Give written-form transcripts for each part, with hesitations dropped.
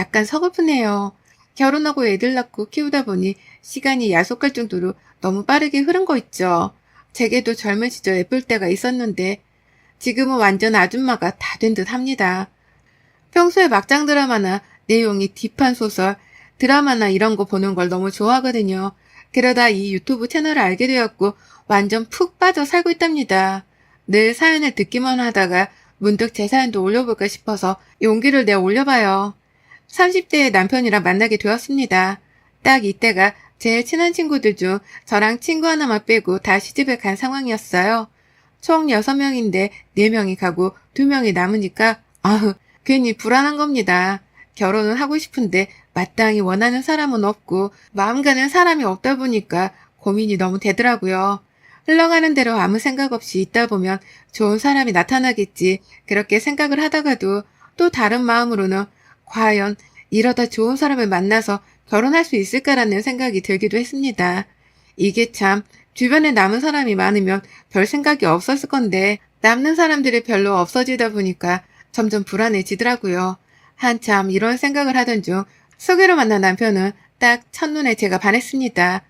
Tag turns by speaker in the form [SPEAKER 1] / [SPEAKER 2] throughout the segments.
[SPEAKER 1] 약간 서글프네요. 결혼하고 애들 낳고 키우다 보니 시간이 야속할 정도로 너무 빠르게 흐른 거 있죠. 제게도 젊은 시절 예쁠 때가 있었는데 지금은 완전 아줌마가 다 된 듯 합니다. 평소에 막장 드라마나 내용이 딥한 소설, 드라마나 이런 거 보는 걸 너무 좋아하거든요. 그러다 이 유튜브 채널을 알게 되었고 완전 푹 빠져 살고 있답니다. 늘 사연을 듣기만 하다가 문득 제 사연도 올려볼까 싶어서 용기를 내 올려봐요. 30대의 남편이랑 만나게 되었습니다. 딱 이때가 제일 친한 친구들 중 저랑 친구 하나만 빼고 다 시집을 간 상황이었어요. 총 6명인데 4명이 가고 2명이 남으니까 아흐 괜히 불안한 겁니다. 결혼은 하고 싶은데 마땅히 원하는 사람은 없고 마음 가는 사람이 없다 보니까 고민이 너무 되더라고요. 흘러가는 대로 아무 생각 없이 있다 보면 좋은 사람이 나타나겠지 그렇게 생각을 하다가도 또 다른 마음으로는 과연 이러다 좋은 사람을 만나서 결혼할 수 있을까라는 생각이 들기도 했습니다. 이게 참 주변에 남은 사람이 많으면 별 생각이 없었을 건데 남는 사람들이 별로 없어지다 보니까 점점 불안해지더라고요. 한참 이런 생각을 하던 중 소개로 만난 남편은 딱 첫눈에 제가 반했습니다.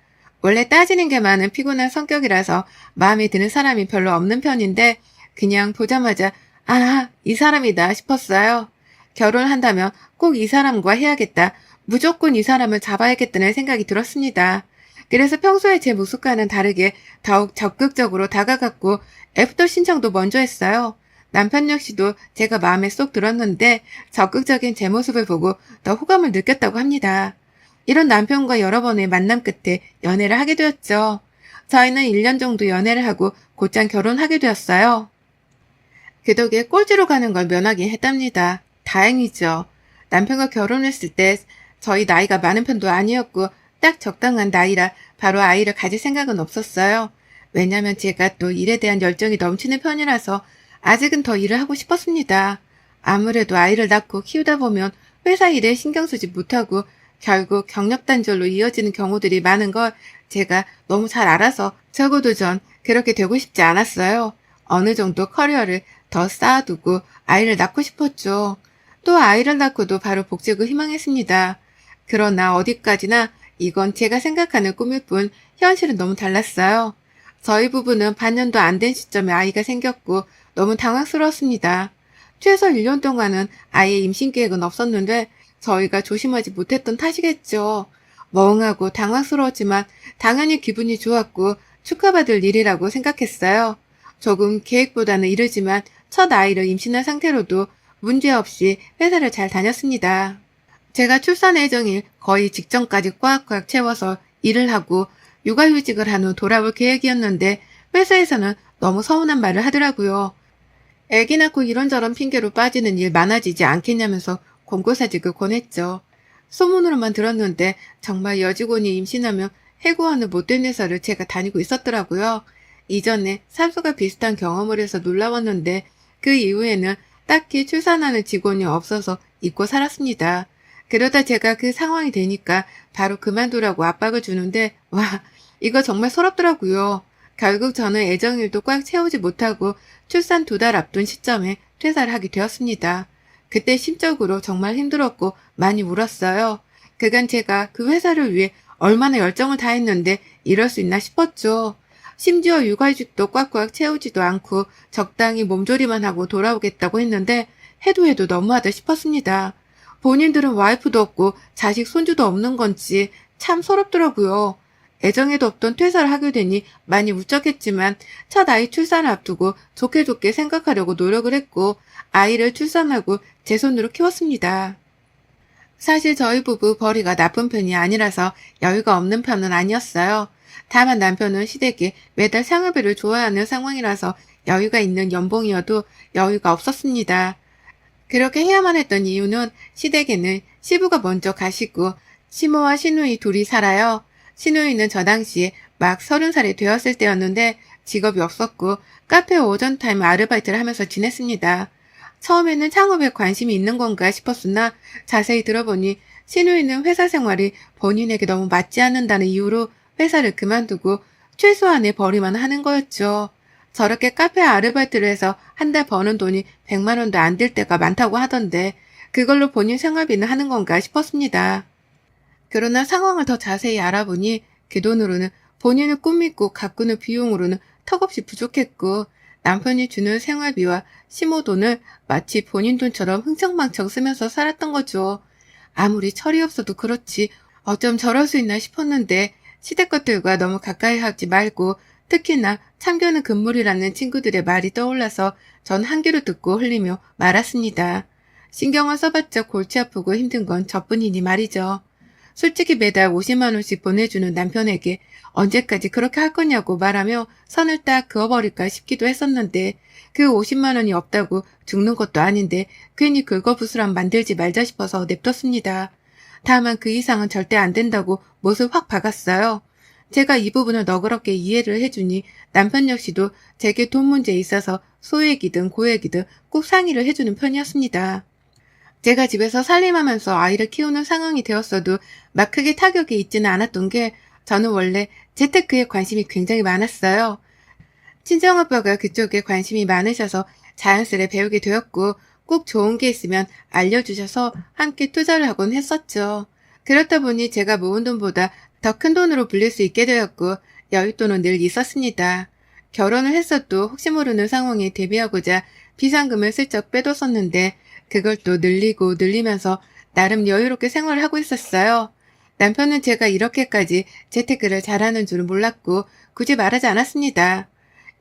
[SPEAKER 1] 원래 따지는 게 많은 피곤한 성격이라서 마음에 드는 사람이 별로 없는 편인데 그냥 보자마자 아, 이 사람이다 싶었어요. 결혼한다면 꼭 이 사람과 해야겠다. 무조건 이 사람을 잡아야겠다는 생각이 들었습니다. 그래서 평소에 제 모습과는 다르게 더욱 적극적으로 다가갔고 애프터 신청도 먼저 했어요. 남편 역시도 제가 마음에 쏙 들었는데 적극적인 제 모습을 보고 더 호감을 느꼈다고 합니다. 이런 남편과 여러 번의 만남 끝에 연애를 하게 되었죠. 저희는 1년 정도 연애를 하고 곧장 결혼하게 되었어요. 그 덕에 꼴찌로 가는 걸 면하긴 했답니다. 다행이죠. 남편과 결혼했을 때 저희 나이가 많은 편도 아니었고 딱 적당한 나이라 바로 아이를 가질 생각은 없었어요. 왜냐면 제가 또 일에 대한 열정이 넘치는 편이라서 아직은 더 일을 하고 싶었습니다. 아무래도 아이를 낳고 키우다 보면 회사 일에 신경 쓰지 못하고 결국 경력 단절로 이어지는 경우들이 많은 걸 제가 너무 잘 알아서 적어도 전 그렇게 되고 싶지 않았어요. 어느 정도 커리어를 더 쌓아두고 아이를 낳고 싶었죠. 또 아이를 낳고도 바로 복직을 희망했습니다. 그러나 어디까지나 이건 제가 생각하는 꿈일 뿐 현실은 너무 달랐어요. 저희 부부는 반년도 안 된 시점에 아이가 생겼고 너무 당황스러웠습니다. 최소 1년 동안은 아이의 임신 계획은 없었는데 저희가 조심하지 못했던 탓이겠죠. 멍하고 당황스러웠지만 당연히 기분이 좋았고 축하받을 일이라고 생각했어요. 조금 계획보다는 이르지만 첫 아이를 임신한 상태로도 문제없이 회사를 잘 다녔습니다. 제가 출산 예정일 거의 직전까지 꽉꽉 채워서 일을 하고 육아휴직을 한 후 돌아올 계획이었는데 회사에서는 너무 서운한 말을 하더라고요. 애기 낳고 이런저런 핑계로 빠지는 일 많아지지 않겠냐면서 권고사직을 권했죠. 소문으로만 들었는데 정말 여직원이 임신하면 해고하는 못된 회사를 제가 다니고 있었더라고요. 이전에 사수가 비슷한 경험을 해서 놀라웠는데 그 이후에는 딱히 출산하는 직원이 없어서 잊고 살았습니다. 그러다 제가 그 상황이 되니까 바로 그만두라고 압박을 주는데 와 이거 정말 서럽더라고요. 결국 저는 애정일도 꽉 채우지 못하고 출산 2달 앞둔 시점에 퇴사를 하게 되었습니다. 그때 심적으로 정말 힘들었고 많이 울었어요. 그간 제가 그 회사를 위해 얼마나 열정을 다했는데 이럴 수 있나 싶었죠. 심지어 육아휴직도 꽉꽉 채우지도 않고 적당히 몸조리만 하고 돌아오겠다고 했는데 해도 너무하다 싶었습니다. 본인들은 와이프도 없고 자식 손주도 없는 건지 참 서럽더라고요. 애정에도 없던 퇴사를 하게 되니 많이 울적했지만 첫 아이 출산을 앞두고 좋게 좋게 생각하려고 노력을 했고 아이를 출산하고 제 손으로 키웠습니다. 사실 저희 부부 벌이가 나쁜 편이 아니라서 여유가 없는 편은 아니었어요. 다만 남편은 시댁에 매달 생활비를 줘야 하는 상황이라서 여유가 있는 연봉이어도 여유가 없었습니다. 그렇게 해야만 했던 이유는 시댁에는 시부가 먼저 가시고 시모와 시누이 둘이 살아요. 시누이는 저 당시에 막 30살이 되었을 때였는데 직업이 없었고 카페 오전 타임 아르바이트를 하면서 지냈습니다. 처음에는 창업에 관심이 있는 건가 싶었으나 자세히 들어보니 시누이는 회사 생활이 본인에게 너무 맞지 않는다는 이유로 회사를 그만두고 최소한의 벌이만 하는 거였죠. 저렇게 카페 아르바이트를 해서 한 달 버는 돈이 100만 원도 안 될 때가 많다고 하던데 그걸로 본인 생활비는 하는 건가 싶었습니다. 그러나 상황을 더 자세히 알아보니 그 돈으로는 본인을 꾸미고 가꾸는 비용으로는 턱없이 부족했고 남편이 주는 생활비와 시모 돈을 마치 본인 돈처럼 흥청망청 쓰면서 살았던 거죠. 아무리 철이 없어도 그렇지 어쩜 저럴 수 있나 싶었는데 시댁 것들과 너무 가까이 하지 말고 특히나 참견은 금물이라는 친구들의 말이 떠올라서 전 한 귀로 듣고 흘리며 말았습니다. 신경을 써봤자 골치 아프고 힘든 건 저뿐이니 말이죠. 솔직히 매달 50만 원씩 보내주는 남편에게 언제까지 그렇게 할 거냐고 말하며 선을 딱 그어버릴까 싶기도 했었는데 그 50만 원이 없다고 죽는 것도 아닌데 괜히 긁어부스럼 만들지 말자 싶어서 냅뒀습니다. 다만 그 이상은 절대 안 된다고 못을 확 박았어요. 제가 이 부분을 너그럽게 이해를 해주니 남편 역시도 제게 돈 문제에 있어서 소액이든 고액이든 꼭 상의를 해주는 편이었습니다. 제가 집에서 살림하면서 아이를 키우는 상황이 되었어도 막 크게 타격이 있지는 않았던 게 저는 원래 재테크에 관심이 굉장히 많았어요. 친정아빠가 그쪽에 관심이 많으셔서 자연스레 배우게 되었고 꼭 좋은 게 있으면 알려주셔서 함께 투자를 하곤 했었죠. 그렇다 보니 제가 모은 돈보다 더 큰 돈으로 불릴 수 있게 되었고 여윳돈은 늘 있었습니다. 결혼을 했어도 혹시 모르는 상황에 대비하고자 비상금을 슬쩍 빼뒀었는데 그걸 또 늘리고 늘리면서 나름 여유롭게 생활을 하고 있었어요. 남편은 제가 이렇게까지 재테크를 잘하는 줄은 몰랐고 굳이 말하지 않았습니다.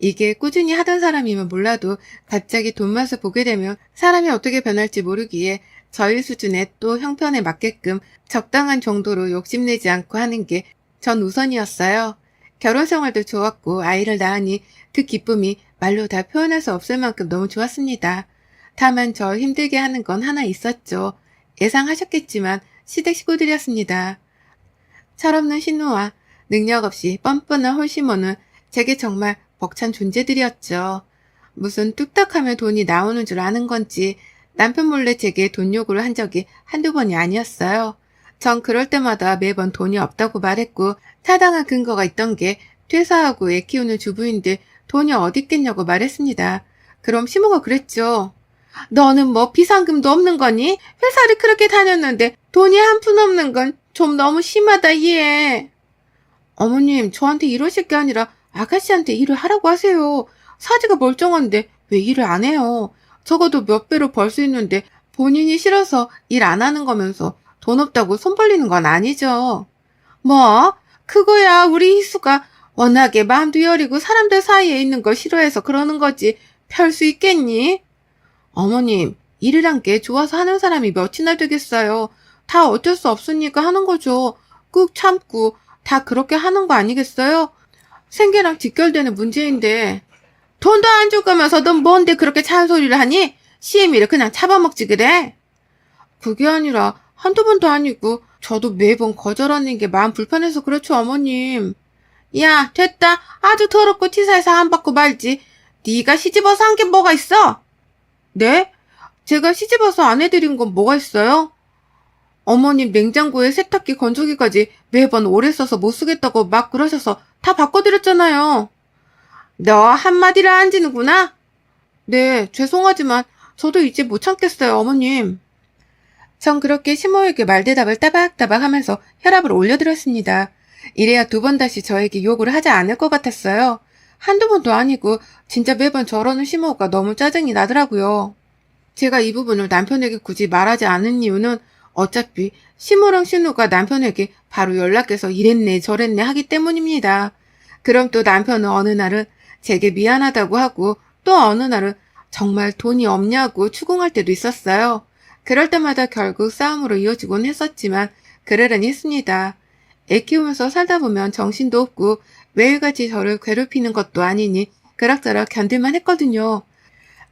[SPEAKER 1] 이게 꾸준히 하던 사람이면 몰라도 갑자기 돈 맛을 보게 되면 사람이 어떻게 변할지 모르기에 저희 수준의 또 형편에 맞게끔 적당한 정도로 욕심내지 않고 하는 게 전 우선이었어요. 결혼 생활도 좋았고 아이를 낳으니 그 기쁨이 말로 다 표현할 수 없을 만큼 너무 좋았습니다. 다만 저 힘들게 하는 건 하나 있었죠. 예상하셨겠지만 시댁 식구들이었습니다. 철없는 신우와 능력 없이 뻔뻔한 홀시모는 제게 정말 벅찬 존재들이었죠. 무슨 뚝딱하면 돈이 나오는 줄 아는 건지 남편 몰래 제게 돈 요구를 한 적이 한두 번이 아니었어요. 전 그럴 때마다 매번 돈이 없다고 말했고 타당한 근거가 있던 게 퇴사하고 애 키우는 주부인들 돈이 어디 있겠냐고 말했습니다. 그럼 시모가 그랬죠. 너는 뭐 비상금도 없는 거니? 회사를 그렇게 다녔는데 돈이 한 푼 없는 건 좀 너무 심하다 얘. 어머님 저한테 이러실 게 아니라 아가씨한테 일을 하라고 하세요. 사지가 멀쩡한데 왜 일을 안 해요. 적어도 몇 배로 벌 수 있는데 본인이 싫어서 일 안 하는 거면서 돈 없다고 손 벌리는 건 아니죠. 뭐? 그거야 우리 희수가 워낙에 마음도 여리고 사람들 사이에 있는 걸 싫어해서 그러는 거지 별 수 있겠니? 어머님 일이란 게 좋아서 하는 사람이 몇이나 되겠어요. 다 어쩔 수 없으니까 하는 거죠. 꾹 참고 다 그렇게 하는 거 아니겠어요? 생계랑 직결되는 문제인데 돈도 안 줄 거면서 넌 뭔데 그렇게 잔소리를 하니? 시애미를 그냥 잡아먹지 그래? 그게 아니라 한두 번도 아니고 저도 매번 거절하는 게 마음 불편해서 그렇죠 어머님. 야 됐다. 아주 더럽고 치사해서 안 받고 말지. 네가 시집와서 한 게 뭐가 있어? 네? 제가 시집와서 안 해드린 건 뭐가 있어요? 어머님 냉장고에 세탁기 건조기까지 매번 오래 써서 못 쓰겠다고 막 그러셔서 다 바꿔드렸잖아요. 너 한마디를 안 지는구나? 네, 죄송하지만 저도 이제 못 참겠어요, 어머님. 전 그렇게 시모에게 말대답을 따박따박 하면서 혈압을 올려드렸습니다. 이래야 두 번 다시 저에게 욕을 하지 않을 것 같았어요. 한두 번도 아니고 진짜 매번 저러는 시모가 너무 짜증이 나더라고요. 제가 이 부분을 남편에게 굳이 말하지 않은 이유는 어차피 시모랑 신우가 남편에게 바로 연락해서 이랬네 저랬네 하기 때문입니다. 그럼 또 남편은 어느 날은 제게 미안하다고 하고 또 어느 날은 정말 돈이 없냐고 추궁할 때도 있었어요. 그럴 때마다 결국 싸움으로 이어지곤 했었지만 그러려니 했습니다. 애 키우면서 살다 보면 정신도 없고 매일같이 저를 괴롭히는 것도 아니니 그럭저럭 견딜만 했거든요.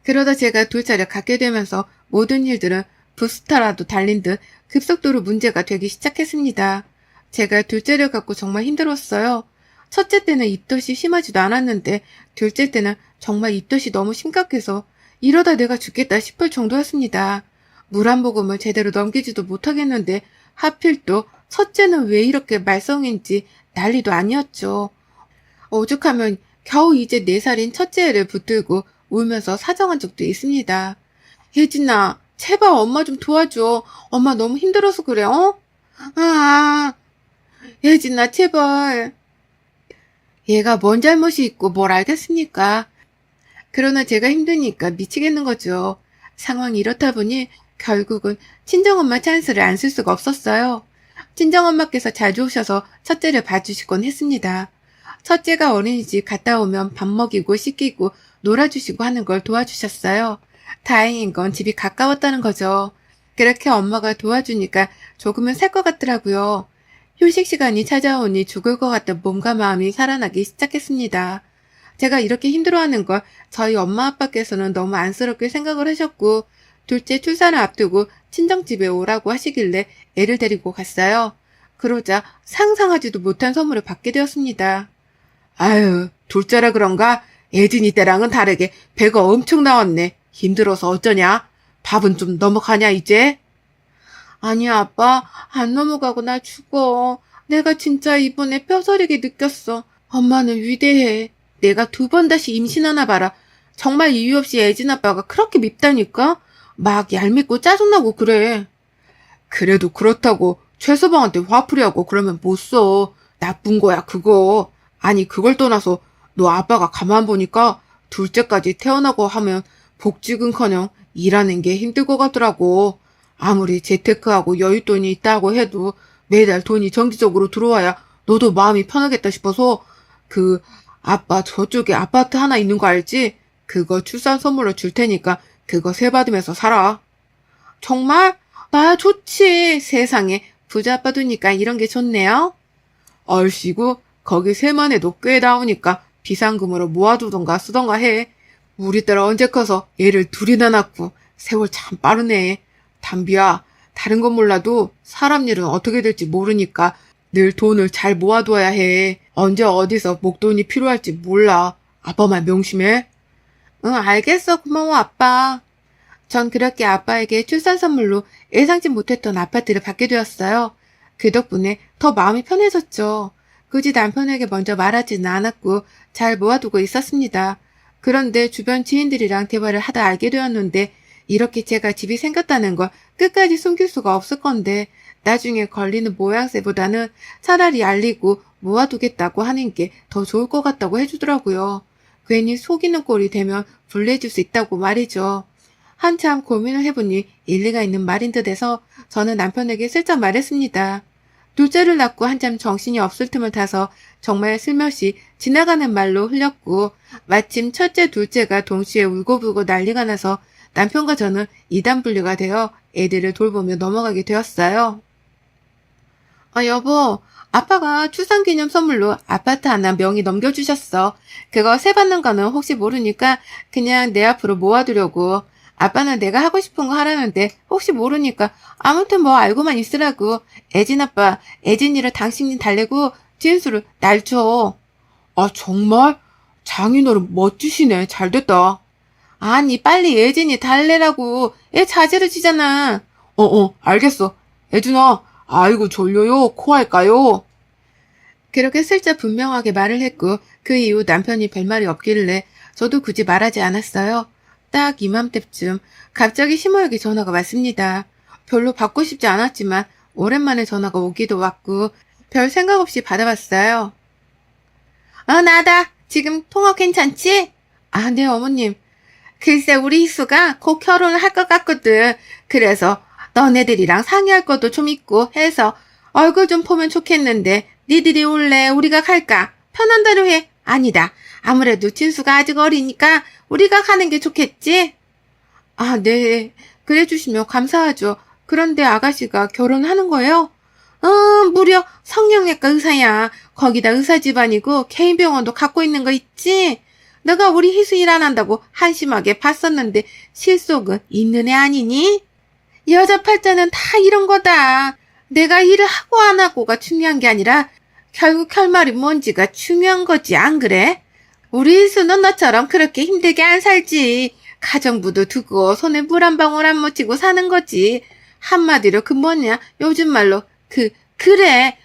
[SPEAKER 1] 그러다 제가 둘째를 갖게 되면서 모든 일들은 부스터라도 달린 듯 급속도로 문제가 되기 시작했습니다. 제가 둘째를 갖고 정말 힘들었어요. 첫째 때는 입덧이 심하지도 않았는데 둘째 때는 정말 입덧이 너무 심각해서 이러다 내가 죽겠다 싶을 정도였습니다. 물 한 모금을 제대로 넘기지도 못하겠는데 하필 또 첫째는 왜 이렇게 말썽인지 난리도 아니었죠. 오죽하면 겨우 이제 4살인 첫째 애를 붙들고 울면서 사정한 적도 있습니다. 혜진아, 제발 엄마 좀 도와줘. 엄마 너무 힘들어서 그래, 어? 아, 예진아, 제발. 얘가 뭔 잘못이 있고 뭘 알겠습니까? 그러나 제가 힘드니까 미치겠는 거죠. 상황이 이렇다 보니 결국은 친정엄마 찬스를 안 쓸 수가 없었어요. 친정엄마께서 자주 오셔서 첫째를 봐주시곤 했습니다. 첫째가 어린이집 갔다 오면 밥 먹이고 씻기고 놀아주시고 하는 걸 도와주셨어요. 다행인 건 집이 가까웠다는 거죠. 그렇게 엄마가 도와주니까 조금은 살 것 같더라고요. 휴식 시간이 찾아오니 죽을 것 같던 몸과 마음이 살아나기 시작했습니다. 제가 이렇게 힘들어하는 걸 저희 엄마 아빠께서는 너무 안쓰럽게 생각을 하셨고, 둘째 출산을 앞두고 친정집에 오라고 하시길래 애를 데리고 갔어요. 그러자 상상하지도 못한 선물을 받게 되었습니다. 아유, 둘째라 그런가? 예진이 때랑은 다르게 배가 엄청 나왔네. 힘들어서 어쩌냐? 밥은 좀 넘어가냐, 이제? 아니야, 아빠. 안 넘어가고 나 죽어. 내가 진짜 이번에 뼈저리게 느꼈어. 엄마는 위대해. 내가 2번 다시 임신하나 봐라. 정말 이유 없이 애진 아빠가 그렇게 밉다니까? 막 얄밉고 짜증나고 그래. 그래도 그렇다고 최서방한테 화풀이하고 그러면 못 써. 나쁜 거야, 그거. 아니, 그걸 떠나서 너 아빠가 가만 보니까 둘째까지 태어나고 하면 복직은커녕 일하는 게 힘들 것 같더라고. 아무리 재테크하고 여윳돈이 있다고 해도 매달 돈이 정기적으로 들어와야 너도 마음이 편하겠다 싶어서 그 아빠 저쪽에 아파트 하나 있는 거 알지? 그거 출산 선물로 줄 테니까 그거 세 받으면서 살아. 정말? 나야 좋지. 세상에 부자 아빠 두니까 이런 게 좋네요. 얼씨구 거기 세만 해도 꽤 나오니까 비상금으로 모아두던가 쓰던가 해. 우리 딸 언제 커서 애를 둘이나 낳고 세월 참 빠르네. 담비야, 다른 건 몰라도 사람 일은 어떻게 될지 모르니까 늘 돈을 잘 모아둬야 해. 언제 어디서 목돈이 필요할지 몰라. 아빠만 명심해. 응, 알겠어. 고마워, 아빠. 전 그렇게 아빠에게 출산 선물로 예상치 못했던 아파트를 받게 되었어요. 그 덕분에 더 마음이 편해졌죠. 굳이 남편에게 먼저 말하지는 않았고 잘 모아두고 있었습니다. 그런데 주변 지인들이랑 대화를 하다 알게 되었는데 이렇게 제가 집이 생겼다는 걸 끝까지 숨길 수가 없을 건데 나중에 걸리는 모양새보다는 차라리 알리고 모아두겠다고 하는 게 더 좋을 것 같다고 해주더라고요. 괜히 속이는 꼴이 되면 불리해질 수 있다고 말이죠. 한참 고민을 해보니 일리가 있는 말인 듯해서 저는 남편에게 슬쩍 말했습니다. 둘째를 낳고 한참 정신이 없을 틈을 타서 정말 슬며시 지나가는 말로 흘렸고 마침 첫째 둘째가 동시에 울고불고 난리가 나서 남편과 저는 이단 분류가 되어 애들을 돌보며 넘어가게 되었어요. 여보, 아빠가 출산기념 선물로 아파트 하나 명의 넘겨주셨어. 그거 세 받는 거는 혹시 모르니까 그냥 내 앞으로 모아두려고. 아빠는 내가 하고 싶은 거 하라는데 혹시 모르니까 아무튼 뭐 알고만 있으라고. 애진 아빠, 애진이를 당신이 달래고 진수를 날 줘. 아, 정말? 장인어른 멋지시네. 잘됐다. 아니, 빨리 애진이 달래라고. 애 자제를 치잖아. 알겠어. 애준아, 아이고 졸려요. 코 할까요? 그렇게 슬쩍 분명하게 말을 했고 그 이후 남편이 별말이 없길래 저도 굳이 말하지 않았어요. 딱 이맘때쯤 갑자기 심호에게 전화가 왔습니다. 별로 받고 싶지 않았지만 오랜만에 전화가 오기도 왔고 별 생각 없이 받아봤어요. 나다. 지금 통화 괜찮지? 아, 네, 어머님. 글쎄 우리 희수가 곧 결혼을 할 것 같거든. 그래서 너네들이랑 상의할 것도 좀 있고 해서 얼굴 좀 보면 좋겠는데 니들이 올래? 우리가 갈까? 편한 대로 해. 아니다. 아무래도 진수가 아직 어리니까 우리가 가는 게 좋겠지? 아, 네. 그래 주시면 감사하죠. 그런데 아가씨가 결혼하는 거예요? 무려 성형외과 의사야. 거기다 의사 집안이고 개인 병원도 갖고 있는 거 있지? 내가 우리 희수 일 안 한다고 한심하게 봤었는데 실속은 있는 애 아니니? 여자 팔자는 다 이런 거다. 내가 일을 하고 안 하고가 중요한 게 아니라 결국 결말이 뭔지가 중요한 거지, 안 그래? 우리 희수는 너처럼 그렇게 힘들게 안 살지. 가정부도 두고 손에 물 한 방울 안 묻히고 사는 거지. 한마디로 그 뭐냐, 요즘 말로 그래.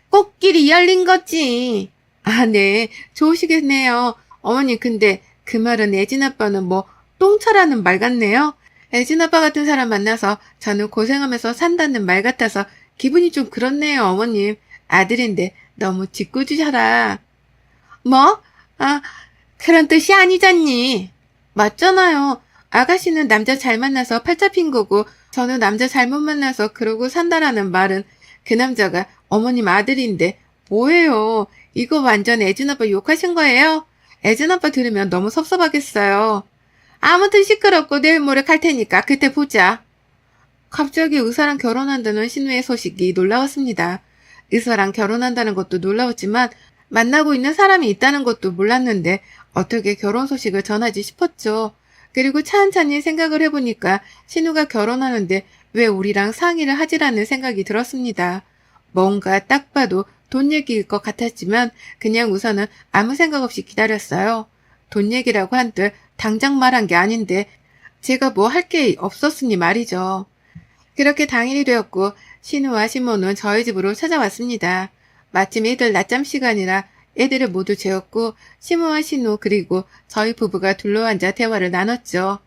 [SPEAKER 1] 꽃길이 열린 거지. 아, 네. 좋으시겠네요. 어머니, 근데 그 말은 애진 아빠는 뭐 똥차라는 말 같네요. 애진 아빠 같은 사람 만나서 저는 고생하면서 산다는 말 같아서 기분이 좀 그렇네요, 어머님. 아들인데 너무 짓궂으셔라. 뭐? 아, 그런 뜻이 아니잖니. 맞잖아요. 아가씨는 남자 잘 만나서 팔 잡힌 거고 저는 남자 잘못 만나서 그러고 산다라는 말은 그 남자가 어머님 아들인데 뭐예요? 이거 완전 애진 아빠 욕하신 거예요? 애진 아빠 들으면 너무 섭섭하겠어요. 아무튼 시끄럽고 내일 모레 갈 테니까 그때 보자. 갑자기 의사랑 결혼한다는 신우의 소식이 놀라웠습니다. 의사랑 결혼한다는 것도 놀라웠지만 만나고 있는 사람이 있다는 것도 몰랐는데 어떻게 결혼 소식을 전하지 싶었죠. 그리고 찬찬히 생각을 해보니까 신우가 결혼하는데 왜 우리랑 상의를 하지라는 생각이 들었습니다. 뭔가 딱 봐도 돈 얘기일 것 같았지만 그냥 우선은 아무 생각 없이 기다렸어요. 돈 얘기라고 한들 당장 말한 게 아닌데 제가 뭐 할 게 없었으니 말이죠. 그렇게 당일이 되었고 신우와 시모는 저희 집으로 찾아왔습니다. 마침 애들 낮잠 시간이라 애들을 모두 재웠고 시모와 신우 그리고 저희 부부가 둘러앉아 대화를 나눴죠.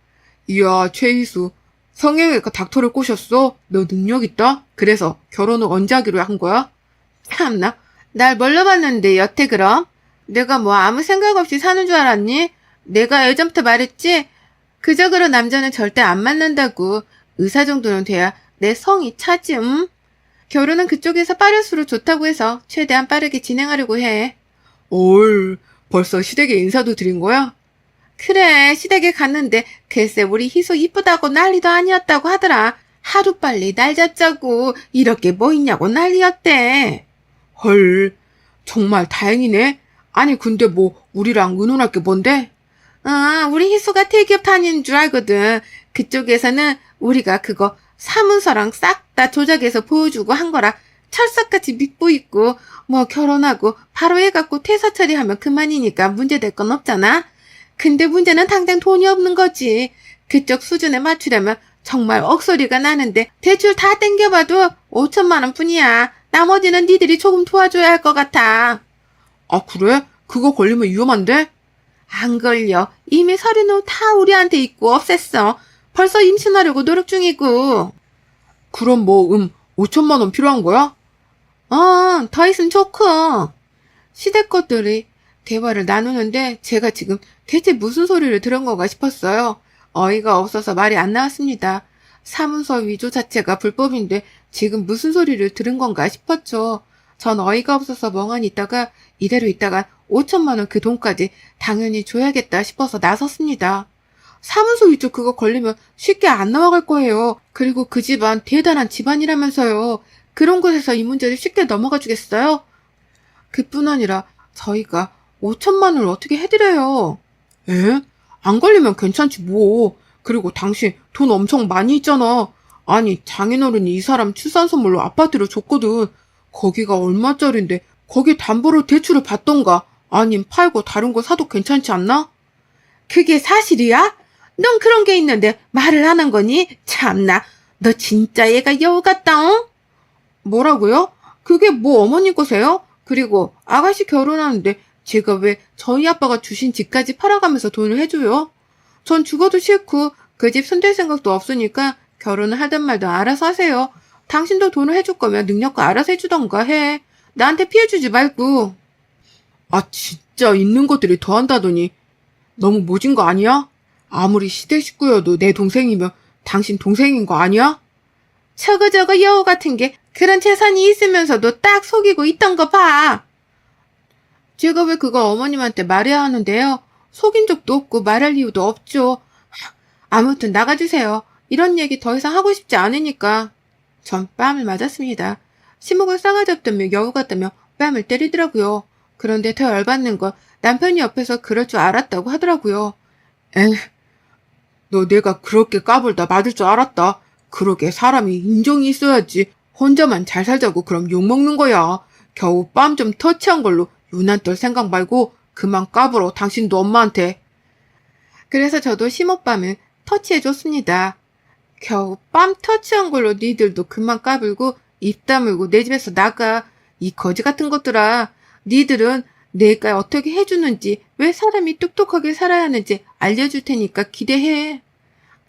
[SPEAKER 2] 이야, 최희수. 성형외과 닥터를 꼬셨어? 너 능력 있다? 그래서 결혼을 언제 하기로 한 거야?
[SPEAKER 1] 참나, 날 뭘로 봤는데 여태 그럼? 내가 뭐 아무 생각 없이 사는 줄 알았니? 내가 예전부터 말했지? 그저 남자는 절대 안 만난다고. 의사 정도는 돼야 내 성이 차지, 결혼은 그쪽에서 빠를수록 좋다고 해서 최대한 빠르게 진행하려고 해.
[SPEAKER 2] 얼, 벌써 시댁에 인사도 드린 거야?
[SPEAKER 1] 그래, 시댁에 갔는데 글쎄 우리 희수 이쁘다고 난리도 아니었다고 하더라. 하루빨리 날 잡자고 이렇게 뭐 있냐고 난리였대.
[SPEAKER 2] 헐, 정말 다행이네. 아니, 근데 뭐, 우리랑 의논할 게 뭔데?
[SPEAKER 1] 우리 희수가 대기업 다니는 줄 알거든. 그쪽에서는 우리가 그거 사문서랑 싹 다 조작해서 보여주고 한 거라 철석같이 믿고 있고 뭐 결혼하고 바로 애 갖고 퇴사 처리하면 그만이니까 문제될 건 없잖아. 근데 문제는 당장 돈이 없는 거지. 그쪽 수준에 맞추려면 정말 억소리가 나는데 대출 다 땡겨봐도 5천만 원 뿐이야. 나머지는 니들이 조금 도와줘야 할 것 같아.
[SPEAKER 2] 아, 그래? 그거 걸리면 위험한데?
[SPEAKER 1] 안 걸려. 이미 서류는 다 우리한테 있고 없앴어. 벌써 임신하려고 노력 중이고.
[SPEAKER 2] 그럼 뭐, 5천만 원 필요한 거야?
[SPEAKER 1] 더 있으면 좋고. 시댁 것들이 대화를 나누는데 제가 지금 대체 무슨 소리를 들은 건가 싶었어요. 어이가 없어서 말이 안 나왔습니다. 사문서 위조 자체가 불법인데 지금 무슨 소리를 들은 건가 싶었죠. 전 어이가 없어서 멍하니 있다가 이대로 있다가 5천만 원 그 돈까지 당연히 줘야겠다 싶어서 나섰습니다. 사문서 위조 그거 걸리면 쉽게 안 나와갈 거예요. 그리고 그 집안 대단한 집안이라면서요. 그런 곳에서 이 문제를 쉽게 넘어가 주겠어요? 그뿐 아니라 저희가 5천만 원을 어떻게 해드려요?
[SPEAKER 2] 에? 안 걸리면 괜찮지 뭐. 그리고 당신 돈 엄청 많이 있잖아. 아니, 장인어른이 이 사람 출산 선물로 아파트를 줬거든. 거기가 얼마짜린데 거기 담보로 대출을 받던가 아님 팔고 다른 거 사도 괜찮지 않나?
[SPEAKER 1] 그게 사실이야? 넌 그런 게 있는데 말을 안 한 거니? 참나, 너 진짜 얘가 여우 같다, 응? 뭐라고요? 그게 뭐 어머님 거세요? 그리고 아가씨 결혼하는데 제가 왜 저희 아빠가 주신 집까지 팔아가면서 돈을 해줘요? 전 죽어도 싫고 그 집 손댈 생각도 없으니까 결혼을 하든 말든 알아서 하세요. 당신도 돈을 해줄 거면 능력껏 알아서 해주던가 해. 나한테 피해주지 말고.
[SPEAKER 2] 아, 진짜 있는 것들이 더한다더니 너무 모진 거 아니야? 아무리 시댁 식구여도 내 동생이면 당신 동생인 거 아니야?
[SPEAKER 1] 저거 여우 같은 게 그런 재산이 있으면서도 딱 속이고 있던 거 봐. 제가 왜 그거 어머님한테 말해야 하는데요? 속인 적도 없고 말할 이유도 없죠. 아무튼 나가주세요. 이런 얘기 더 이상 하고 싶지 않으니까. 전 뺨을 맞았습니다. 시목을 싸가지 없다며 여우 같다며 뺨을 때리더라고요. 그런데 더 열받는 건 남편이 옆에서 그럴 줄 알았다고 하더라고요.
[SPEAKER 2] 에, 너 내가 그렇게 까불다 맞을 줄 알았다. 그러게 사람이 인정이 있어야지. 혼자만 잘 살자고 그럼 욕먹는 거야. 겨우 뺨 좀 터치한 걸로 유난 떨 생각 말고 그만 까불어 당신도 엄마한테.
[SPEAKER 1] 그래서 저도 시모뺨을 터치해줬습니다. 겨우 뺨 터치한 걸로 니들도 그만 까불고 입 다물고 내 집에서 나가. 이 거지 같은 것들아. 니들은 내가 어떻게 해주는지 왜 사람이 똑똑하게 살아야 하는지 알려줄 테니까 기대해.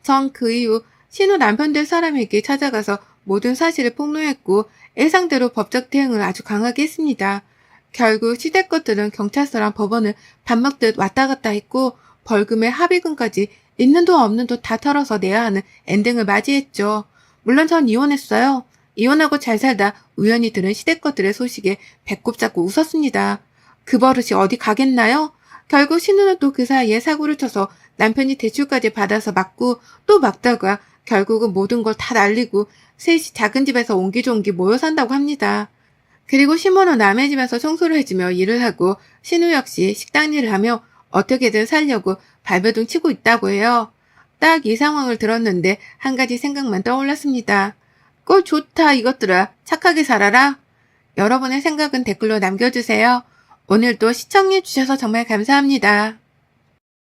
[SPEAKER 1] 전 그 이후 신우 남편 될 사람에게 찾아가서 모든 사실을 폭로했고 예상대로 법적 대응을 아주 강하게 했습니다. 결국 시댁 것들은 경찰서랑 법원을 밥 먹듯 왔다 갔다 했고 벌금에 합의금까지 있는 돈 없는 돈 다 털어서 내야 하는 엔딩을 맞이했죠. 물론 전 이혼했어요. 이혼하고 잘 살다 우연히 들은 시댁 것들의 소식에 배꼽 잡고 웃었습니다. 그 버릇이 어디 가겠나요? 결국 신우는 또 그 사이에 사고를 쳐서 남편이 대출까지 받아서 막고 또 막다가 결국은 모든 걸 다 날리고 셋이 작은 집에서 옹기종기 모여 산다고 합니다. 그리고 시모는 남의 집에서 청소를 해주며 일을 하고 신우 역시 식당 일을 하며 어떻게든 살려고 발버둥 치고 있다고 해요. 딱 이 상황을 들었는데 한 가지 생각만 떠올랐습니다. 꼴 좋다 이것들아. 착하게 살아라. 여러분의 생각은 댓글로 남겨주세요. 오늘도 시청해주셔서 정말 감사합니다.